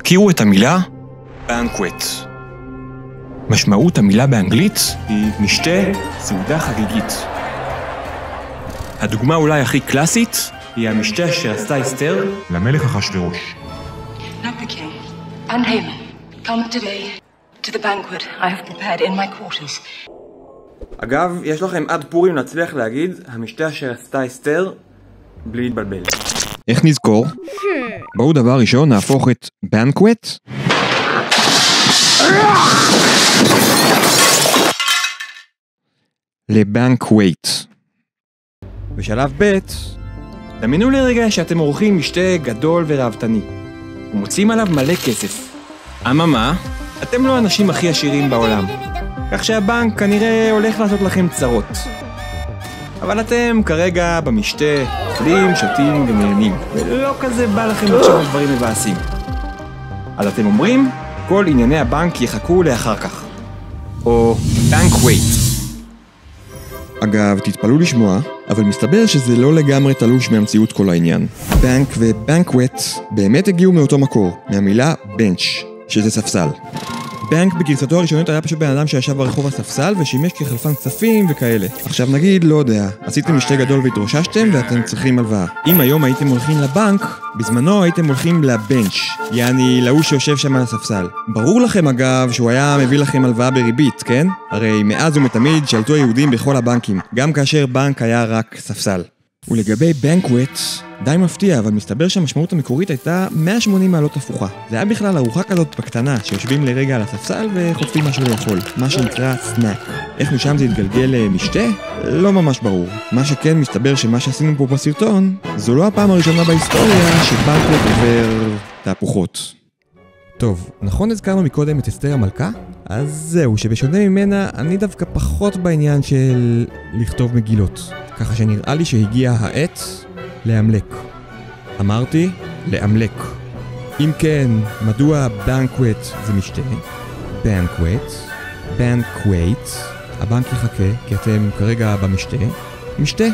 הכירו את המילה banquet. משמעות המילה באנגלית היא משתה, סעודה חגיגית. הדוגמה אולי הכי קלאסית היא המשתה שעשתה אסתר למלך אחשוורוש. Not the king and Haman. Come today to the banquet I have prepared in my quarters. אגב, יש לכם עד פורים להצליח להגיד המשתה שעשתה אסתר בלי להתבלבל. איך נזכור? בואו דבר ראשון נהפוך את banquet לבנקווייט. בשלב ב' דמיינו לרגע שאתם עורכים משתה גדול ורהבתני ומוצאים עליו מלא כסף. אממה, אתם לא האנשים הכי עשירים בעולם, כך שהבנק כנראה הולך לעשות לכם צרות. אבל אתם כרגע במשתה, אוכלים, שותים ונהנים, ולא כזה בא לכם לחשוב דברים מבאסים. אז אתם אומרים, כל ענייני הבנק יחכו לאחר כך. או banquet. אגב, תתפלאו לשמוע, אבל מסתבר שזה לא לגמרי תלוש מהמציאות כל העניין. בנק ובנקווט באמת הגיעו מאותו מקור, מהמילה bench, שזה ספסל. בנק בגרסתו הראשונית היה פשוט בן אדם שישב ברחוב הספסל ושימש כחלפן כספים וכאלה. עכשיו נגיד, לא יודע, עשיתם משתה גדול והתרוששתם ואתם צריכים הלוואה. אם היום הייתם הולכים לבנק, בזמנו הייתם הולכים לבנץ', יעני להוא שיושב שם על הספסל. ברור לכם אגב שהוא היה מביא לכם הלוואה בריבית, כן? הרי מאז ומתמיד שלטו היהודים בכל הבנקים, גם כאשר בנק היה רק ספסל. ולגבי בנקווט, די מפתיע, אבל מסתבר שהמשמעות המקורית הייתה 180 מעלות הפוכה. זה היה בכלל ארוחה כזאת בקטנה, שיושבים לרגע על הספסל וחוטפים משהו לאכול, מה שנקרא סנאק. איך משם זה התגלגל למשתה? לא ממש ברור. מה שכן מסתבר שמה שעשינו פה בסרטון, זו לא הפעם הראשונה בהיסטוריה שבנקווט עובר תהפוכות. טוב, נכון הזכרנו מקודם את אסתר המלכה? אז זהו, שבשונה ממנה, אני דווקא פחות בעניין של לכתוב מגילות. ככה שנראה לי שהגיעה העת לאמלק. אמרתי, לאמלק. אם כן, מדוע בנקווט זה משתה? בנקווט. הבנק יחכה, כי אתם כרגע במשתה. משתה.